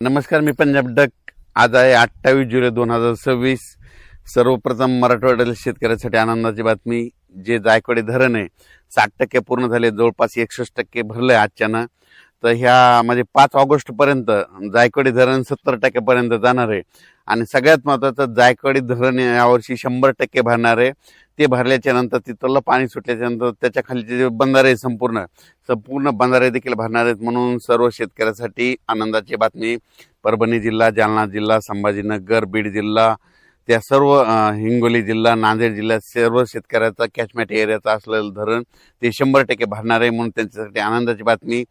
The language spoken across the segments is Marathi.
नमस्कार, मी पंजाब डक. आज आहे 28 जुलै 2026. सर्वप्रथम मराठवाड्यातील शेतकऱ्यांसाठी आनंदाची बातमी. जे जायकवाडी धरण आहे 60% पूर्ण झाले, जवळपास 61% भरले आजच्यानं. तर ह्या म्हणजे 5 ऑगस्ट पर्यंत जायकवाडी धरण 70% पर्यंत जाणार आहे. आणि सगळ्यात महत्त्वाचं, जायकवाडी धरण यावर्षी 100% भरणार आहे. ते भरल्याच्या नंतर तिथलं पाणी सुटल्याच्या नंतर त्याच्या खालीचे जे बंधारे संपूर्ण बंधारे देखील भरणार आहेत. म्हणून सर्व शेतकऱ्यांसाठी आनंदाची बातमी. परभणी जिल्हा, जालना जिल्हा, संभाजीनगर, बीड जिल्हा, त्या सर्व हिंगोली जिल्हा, नांदेड जिल्ह्यात सर्व शेतकऱ्याचा कॅचमेंट एरियाचा असलेलं धरण ते 100% भरणार आहे. म्हणून त्यांच्यासाठी आनंदाची बातमी.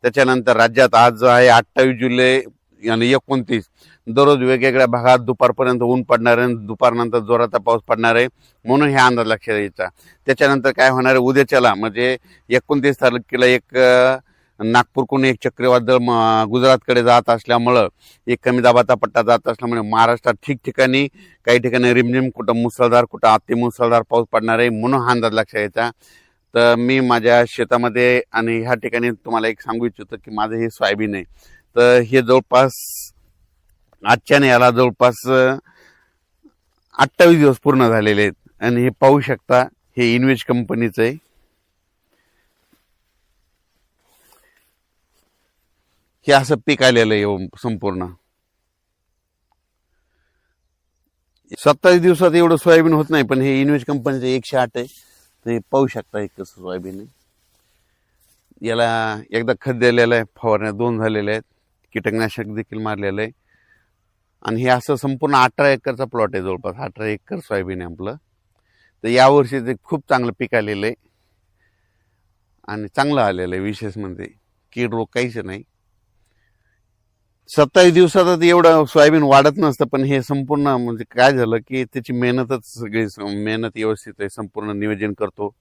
त्याच्यानंतर राज्यात आज आहे 28 जुलै आणि 29 दररोज वेगवेगळ्या भागात दुपारपर्यंत ऊन पडणार आहे, दुपारनंतर जोराचा पाऊस पडणार आहे. म्हणून हे अंदाज लक्षात यायचा. त्याच्यानंतर काय होणार आहे, उद्याच्याला म्हणजे 29 तारखेला एक नागपूरकडून एक चक्रीवादळ गुजरातकडे जात असल्यामुळं, एक कमी दाबाचा पट्टा जात असल्यामुळे महाराष्ट्रात ठिकठिकाणी काही ठिकाणी रिमझिम, कुठं मुसळधार, कुठं अतिमुसळधार पाऊस पडणार आहे. म्हणून हा अंदाज लक्षात यायचा. तर मी माझ्या शेतामध्ये आणि ह्या ठिकाणी तुम्हाला एक सांगू इच्छितो की माझं हे सोयाबीन आहे. तर हे जवळपास आजच्याने याला जवळपास 28 दिवस पूर्ण झालेले आहेत. आणि हे पाहू शकता, हे इन्वेज कंपनीचं आहे. हे असं पीक आलेलं आहे संपूर्ण. 27 दिवसात एवढं सोयाबीन होत नाही, पण हे इन्वेज कंपनीचं 108 आहे. तर हे पाहू शकता एक कसं सोयाबीन आहे. याला एकदा खत दिलेलं आहे, फवारण्या 2 झालेल्या आहेत, कीटकनाशक देखील मारलेलं आहे. आणि हे असं संपूर्ण 18 एकरचा प्लॉट आहे. जवळपास 18 एकर सोयाबीन आहे आपलं. तर यावर्षी ते खूप चांगलं पीक आलेलं आहे आणि चांगलं आलेलं आहे. विशेष म्हणजे कीड रोग काहीच नाही. 27 दिवसात एवढं सोयाबीन वाढत नसतं, पण हे संपूर्ण म्हणजे काय झालं की त्याची मेहनतच सगळी मेहनत व्यवस्थित आहे. संपूर्ण नियोजन करतो.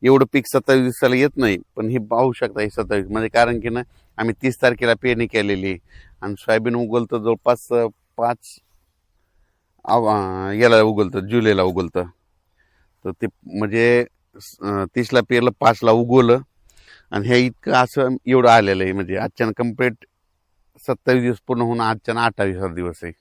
एवढं पीक 27 दिवसाला येत नाही, पण हे पाहू शकता हे 27 म्हणजे कारण की ना आम्ही 30 तारखेला पेरणी केलेली आणि सोयाबीन उगवलं जवळपास 5 याला उगवलं, जुलैला उगवलं. तर ते म्हणजे 30ला पेरलं, 5ला उगवलं आणि हे इतकं असं एवढं आलेलं आहे. म्हणजे आजच्यानं कम्प्लीट 27 दिवस पूर्ण होऊन आजच्यानं 28 दिवस आहे.